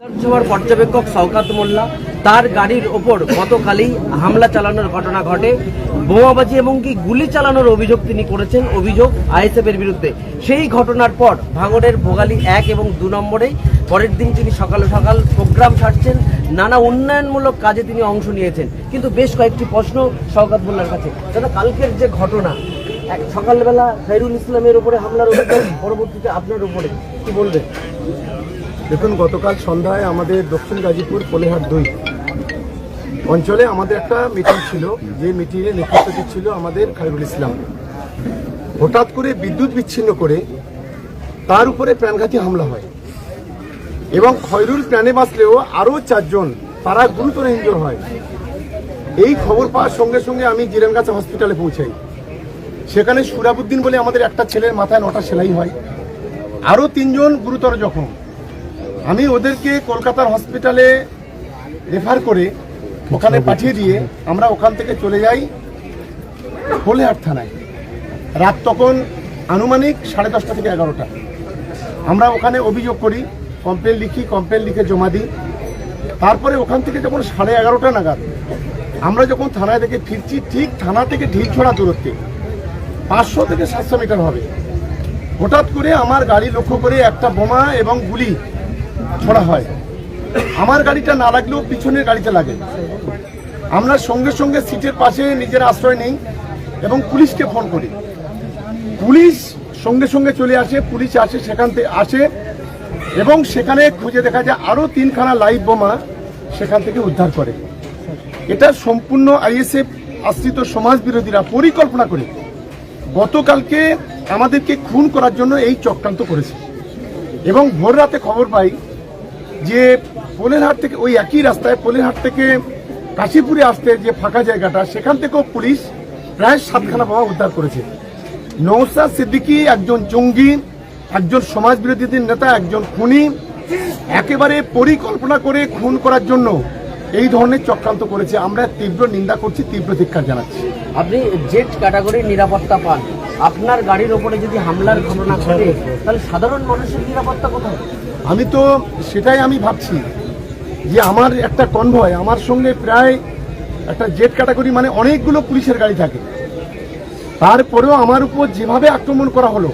বিধানসভার পর্যবেক্ষক শওকত মোল্লা তার গাড়ির ওপর গতকালই হামলা চালানোর ঘটনা ঘটে। বোমাবাজি এবং কি গুলি চালানোর অভিযোগ তিনি করেছেন, অভিযোগ আইএসএফ এর বিরুদ্ধে। সেই ঘটনার পর ভাঙড়ের ভোগালী 1 এবং 2 নম্বরে পরের দিন তিনি সকাল সকাল প্রোগ্রাম সারছেন, নানা উন্নয়নমূলক কাজে তিনি অংশ নিয়েছেন। কিন্তু বেশ কয়েকটি প্রশ্ন শওকত মোল্লার কাছে। দাদা, কালকের যে ঘটনা, সকালবেলা খায়রুল ইসলামের উপরে হামলার অভিযোগ, পরবর্তীতে আপনার উপরে কি বলবেন? দেখুন, গতকাল সন্ধ্যায় আমাদের দক্ষিণ গাজীপুর পলেহাট 2 অঞ্চলে আমাদের একটা মিটিং ছিল, যে মিটিংয়ে নেতৃত্ব দিচ্ছিল আমাদের খায়রুল ইসলাম। হঠাৎ করে বিদ্যুৎ বিচ্ছিন্ন করে তার উপরে প্রাণঘাতী হামলা হয় এবং খয়রুল প্রাণে বাঁচলেও আরও 4 জন তারা গুরুতর ইনজোর হয়। এই খবর পাওয়ার সঙ্গে সঙ্গে আমি জিরানগাছা হসপিটালে পৌঁছাই। সেখানে সুরাবুদ্দিন বলে আমাদের একটা ছেলের মাথায় 9টা সেলাই হয়, আরও 3 জন গুরুতর জখম। আমি ওদেরকে কলকাতার হসপিটালে রেফার করে ওখানে পাঠিয়ে দিয়ে আমরা ওখান থেকে চলে যাই পলেহাট থানায়। রাত তখন আনুমানিক 10:30 থেকে 11টা। আমরা ওখানে অভিযোগ করি, কমপ্লেন লিখি, কমপ্লেন লিখে জমা দিই। তারপরে ওখান থেকে যখন 11:30 নাগাদ আমরা যখন থানায় থেকে ফিরছি, ঠিক থানা থেকে ঢিলছড়া দূরত্বে 500 থেকে 700 মিটার হবে, হঠাৎ করে আমার গাড়ি লক্ষ্য করে একটা বোমা এবং গুলি ছোড়া হয়। আমার গাড়িটা না লাগলেও পিছনের গাড়িতে লাগে। আমরা সঙ্গে সঙ্গে সিটের পাশে নিজের আশ্রয় নেই এবং পুলিশকে ফোন করি। পুলিশ সঙ্গে সঙ্গে চলে আসে, পুলিশ আসে, সেখান থেকে আসে এবং সেখানে খুঁজে দেখা যায় আরও 3খানা লাইভ বোমা সেখান থেকে উদ্ধার করে। এটা সম্পূর্ণ আইএসএফ আশ্রিত সমাজ বিরোধীরা পরিকল্পনা করে গতকালকে আমাদেরকে খুন করার জন্য এই চক্রান্ত করেছে। এবং ভোর রাতে খবর পাই যে পলেরহাট থেকে, ওই একই রাস্তায় পলেরহাট থেকে কাশীপুরে আসতে যে ফাঁকা জায়গাটা, সেখান থেকেও পুলিশ প্রায় 7খানা বোমা উদ্ধার করেছে। নওশাদ সিদ্দিকী একজন জঙ্গি, একজন সমাজ বিরোধীদের নেতা, একজন খুনি, একেবারে পরিকল্পনা করে খুন করার জন্য এই ধরনের চক্রান্ত করেছে। আমরা তীব্র নিন্দা করছি, তীব্র ধিক্কার জানাচ্ছি। আপনি জেড ক্যাটাগরির নিরাপত্তা পান, আপনার গাড়ির ওপরে যদি হামলার ঘটনা ঘটে তাহলে সাধারণ মানুষের নিরাপত্তা কোথায়? আমি তো সেটাই আমি ভাবছি যে আমার একটা কনভয়, আমার সঙ্গে প্রায় একটা জেড ক্যাটাগরি মানে অনেকগুলো পুলিশের গাড়ি থাকে, তারপরেও আমার উপর যেভাবে আক্রমণ করা হলো,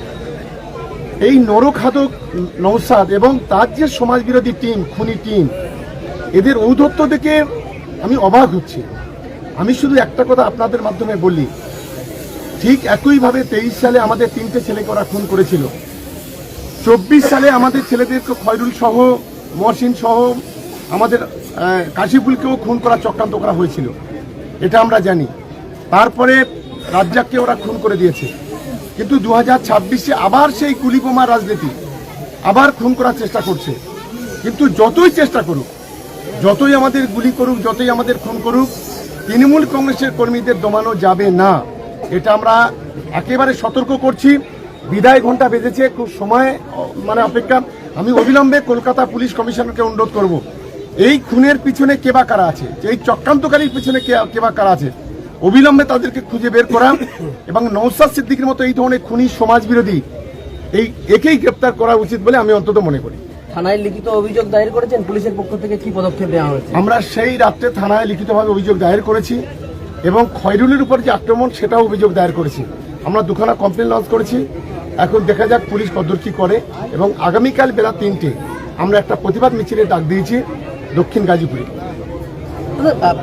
এই নরখাদক নওশাদ এবং তার যে সমাজ বিরোধী টিম, খুনি টিম, এদের ঔদ্ধত্য দেখে আমি অবাক হচ্ছি। আমি শুধু একটা কথা আপনাদের মাধ্যমে বলি, ঠিক একইভাবে 23 সালে আমাদের 3টে ছেলেকে ওরা খুন করেছিল। 24 সালে আমাদের ছেলেদেরকে খয়রুল সহ, মহসিন সহ, আমাদের কাশিফুলকেও খুন করার চক্রান্ত করা হয়েছিল, এটা আমরা জানি। তারপরে রাজ্জাককে ওরা খুন করে দিয়েছে। কিন্তু 2026-এ আবার সেই গুলি বোমার রাজনীতি, আবার খুন করার চেষ্টা করছে। কিন্তু যতই চেষ্টা করুক, যতই আমাদের গুলি করুক, যতই আমাদের খুন করুক, তৃণমূল কংগ্রেসের কর্মীদের দমানো যাবে না, এটা আমরা একেবারে সতর্ক করছি। বিদায় ঘন্টা বেজেছে, খুব সময় অপেক্ষা। আমি অবিলম্বে কলকাতা পুলিশ কমিশনারকে অনুরোধ করব, এই খুনের পিছনে কে বা কারা আছে, এই চক্রান্তকারীর পিছনে কে বা কারা আছে, অবিলম্বে তাদেরকে খুঁজে বের করা এবং নওশাদ সিদ্দিকীর মতো এই ধরনের খুনি সমাজ বিরোধী একেই গ্রেপ্তার করা উচিত বলে আমি অন্তত মনে করি। থানায় লিখিত অভিযোগ দায়ের করেছেন, পুলিশের পক্ষ থেকে কি পদক্ষেপ নেওয়া হয়েছে? আমরা সেই রাত্রে থানায় লিখিতভাবে অভিযোগ দায়ের করেছি এবং খয়রুলের উপর যে আক্রমণ, সেটাও অভিযোগ দায়ের করেছি। আমরা 2খানা কমপ্লেন লঞ্চ করেছি। এখন দেখা যাক পুলিশ কতদূর কি করে। এবং আগামীকাল বেলা 3টে আমরা একটা প্রতিবাদ মিছিলের ডাক দিয়েছি দক্ষিণ গাজীপুরে।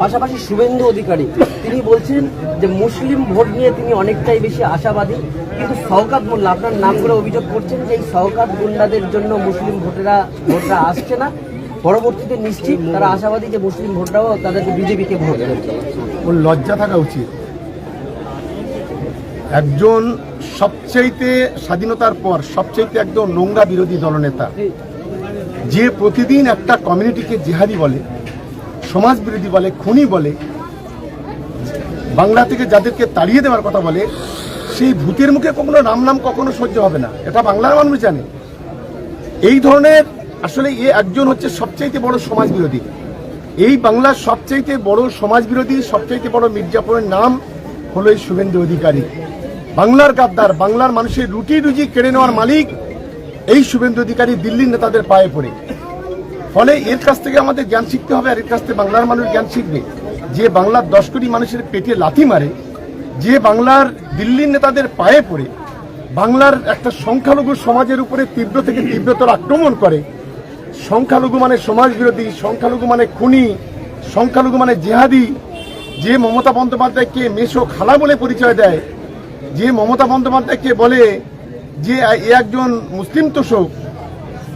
পাশাপাশি শুভেন্দু অধিকারী তিনি বলছেন যে মুসলিম ভোট নিয়ে তিনি অনেকটাই বেশি আশাবাদী, কিন্তু শওকত মোল্লা আপনার নাম করে অভিযোগ করছেন যে এই শওকত গুন্ডাদের জন্য মুসলিম ভোটরা আসছে না। পরবর্তীতে নিশ্চিত তারা আশাবাদী যে মুসলিম ভোটরাও তাদেরকে বিজেপিকে ভোট দেবে। ওর লজ্জা থাকা উচিত। একজন সবচাইতে স্বাধীনতার পর সবচাইতে একদম নোংরা বিরোধী দলনেতা, যে প্রতিদিন একটা কমিউনিটিকে জিহাদি বলে, সমাজ বিরোধী বলে, খুনি বলে, বাংলা থেকে যাদেরকে তাড়িয়ে দেওয়ার কথা বলে, সেই ভূতের মুখে কখনো নাম কখনো সহ্য হবে না, এটা বাংলার মানুষ জানে। এই ধরনের আসলে একজন হচ্ছে সবচাইতে বড় সমাজ বিরোধী। এই বাংলার সবচাইতে বড় সমাজ বিরোধী, সবচাইতে বড় মির্জাপুরের নাম হলো এই শুভেন্দু অধিকারী। বাংলার গাদ্দার, বাংলার মানুষের রুটি রুজি কেড়ে নেওয়ার মালিক এই শুভেন্দু অধিকারী দিল্লির নেতাদের পায়ে পড়ে। ফলে এর কাছ থেকে আমাদের জ্ঞান শিখতে হবে, আর এর কাছ থেকে বাংলার মানুষ জ্ঞান শিখবে যে বাংলার 10 কোটি মানুষের পেটে লাথি মারে, যে বাংলার দিল্লির নেতাদের পায়ে পড়ে বাংলার একটা সংখ্যালঘু সমাজের উপরে তীব্র থেকে তীব্রতর আক্রমণ করে। সংখ্যালঘু মানে সমাজ বিরোধী, সংখ্যালঘু মানে খুনি, সংখ্যালঘু মানে জেহাদি, যে মমতা বন্দ্যোপাধ্যায়কে মেশো খালা বলে পরিচয় দেয়, যে মমতা বন্দ্যোপাধ্যায়কে বলে যে এ একজন মুসলিম তোষক,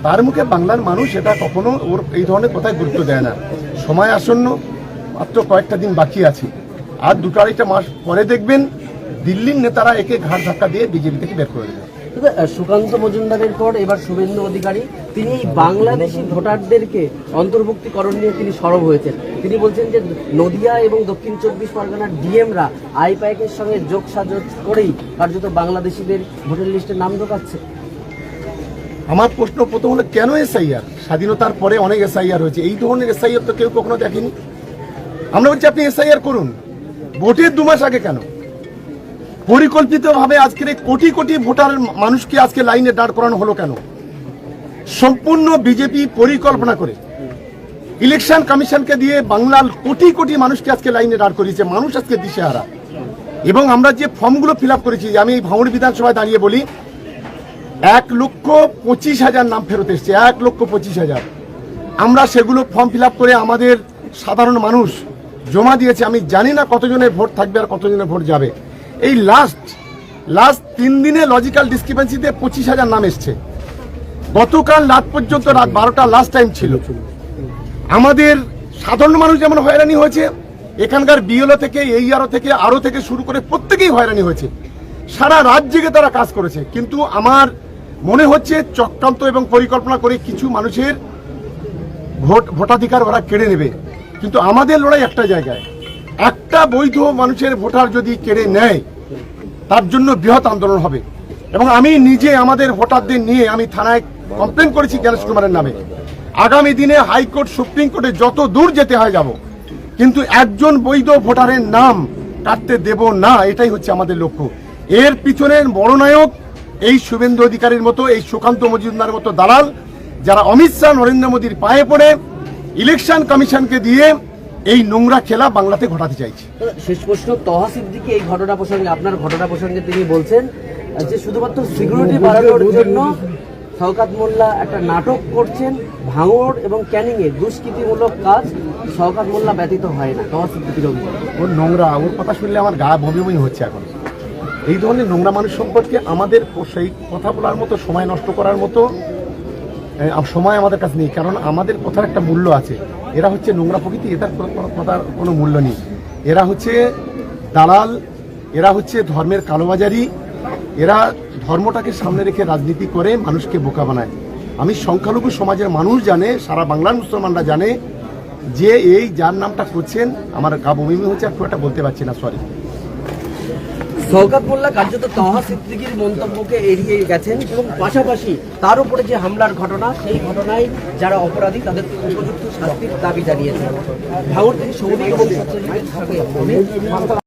তার মুখে বাংলার মানুষ এটা কখনো ওর এই ধরনের কথায় গুরুত্ব দেয় না। সময় আসন্ন, মাত্র কয়েকটা দিন বাকি আছে, আর 2-2.5 মাস পরে দেখবেন দিল্লির নেতারা একে ঘাড় ধাক্কা দিয়ে বিজেপি থেকে বের করে দেবে। তবে সুকান্ত মজুমদারের পর এবার শুভেন্দু অধিকারী তিনি বাংলাদেশি ভোটারদেরকে অন্তর্ভুক্তিকরণ নিয়ে তিনি সরব হয়েছেন। তিনি বলছেন যে নদিয়া এবং দক্ষিণ 24 পরগনার ডিএমরা আইপ্যাকের সঙ্গে যোগসাজশ করেই কার্যত বাংলাদেশিদের ভোটার লিস্টে নাম ঢোকাচ্ছে। আমার প্রশ্ন প্রথম হলো, কেন এসআইআর? স্বাধীনতার পরে অনেক এসআইআর হয়েছে, এই ধরনের এসআইআর তো কেউ কখনো দেখেনি। আমরা বলছি আপনি এসআইআর করুন, ভোটের 2 মাস আগে কেন? পরিকল্পিতভাবে আজকের এই কোটি কোটি ভোটার মানুষকে আজকে লাইনে দাঁড় করানো হলো কেন? সম্পূর্ণ বিজেপি পরিকল্পনা করে ইলেকশন কমিশনকে দিয়ে বাংলার কোটি কোটি মানুষকে আজকে লাইনে দাঁড় করিয়েছে। মানুষ আজকে দিশেহারা। এবং আমরা যে ফর্মগুলো ফিল আপ করেছি, আমি এই ভাঙড় বিধানসভায় দাঁড়িয়ে বলি 1,25,000 নাম ফেরত এসছে, 1,25,000। আমরা সেগুলো ফর্ম ফিল আপ করে আমাদের সাধারণ মানুষ জমা দিয়েছে। আমি জানি না কতজনের ভোট থাকবে আর কতজনের ভোট যাবে। এই লাস্ট 3 দিনে লজিক্যাল ডিসক্রিপেন্সিতে 25,000 নাম এসছে। গতকাল রাত পর্যন্ত, রাত 12টা লাস্ট টাইম ছিল। আমাদের সাধারণ মানুষ যেমন হয়রানি হয়েছে, এখানকার বিএলও থেকে এইআরও থেকে আরও থেকে শুরু করে প্রত্যেকেই হয়রানি হয়েছে। সারা রাত জেগে তারা কাজ করেছে, কিন্তু আমার মনে হচ্ছে চক্রান্ত এবং পরিকল্পনা করে কিছু মানুষের ভোটাধিকার ওরা কেড়ে নেবে। কিন্তু আমাদের লড়াই একটা জায়গায়, একটা বৈধ মানুষের ভোটার যদি কেড়ে নেয় তার জন্য বৃহৎ আন্দোলন হবে। এবং আমি নিজে আমাদের ভোটারদের নিয়ে আমি থানায় কমপ্লেন করেছি জ্ঞানেশ কুমারের নামে। আগামী দিনে হাইকোর্ট, সুপ্রিম কোর্টে যত দূর যেতে হয় যাব, কিন্তু একজন বৈধ ভোটারের নাম কাটতে দেব না, এটাই হচ্ছে আমাদের লক্ষ্য। এর পিছনের বড় নায়ক এই শুভেন্দু অধিকারীর মতো, এই সুকান্ত মজুমদারের মতো দালাল, যারা অমিত শাহ নরেন্দ্র মোদীর পায়ে পড়ে ইলেকশন কমিশনকে দিয়ে এই নোংরা খেলা বাংলাতে ঘটাতে চাইছে। শেষ প্রশ্ন, তহা সিদ্দিকী এই ঘটনা প্রসঙ্গে, আপনার ঘটনা প্রসঙ্গে তিনি বলছেন যে শুধুমাত্র সিকিউরিটি বাড়ানোর জন্য শওকত মোল্লা একটা নাটক করছেন। ভাঙড় এবং ক্যানিংয়ে দুষ্কৃতিমূলক কাজ শওকত মোল্লা ব্যতীত হয় না। তহা সিদ্দিকীর অভিযোগ, ওর নোংরা, ওর কথা শুনলে আমার গা বমি বমি হচ্ছে। এখন এই ধরনের নোংরা মানুষ সম্পর্কে আমাদের সেই কথা বলার মতো, সময় নষ্ট করার মতো সময় আমাদের কাছে নেই, কারণ আমাদের কথার একটা মূল্য আছে। এরা হচ্ছে নোংরা প্রকৃতি, এটার কথার কোনো মূল্য নেই। এরা হচ্ছে দালাল, এরা হচ্ছে ধর্মের কালোবাজারি, এরা ধর্মটাকে সামনে রেখে রাজনীতি করে মানুষকে বোকা বানায়। আমি সংখ্যালঘু সমাজের মানুষ জানে, সারা বাংলার মুসলমানরা জানে যে এই যার নামটা করছেন, আমার গা বমি হচ্ছে, আর খুব একটা বলতে পারছি না, সরি। শওকত মোল্লা কার্যত তহা সিদ্দিকীর মন্তব্যকে এড়িয়ে গেছেন এবং পাশাপাশি তার উপরে যে হামলার ঘটনা, সেই ঘটনায় যারা অপরাধী তাদের উপযুক্ত শাস্তির দাবি জানিয়েছেন। ভাঙড় থেকে সৌমিক এবং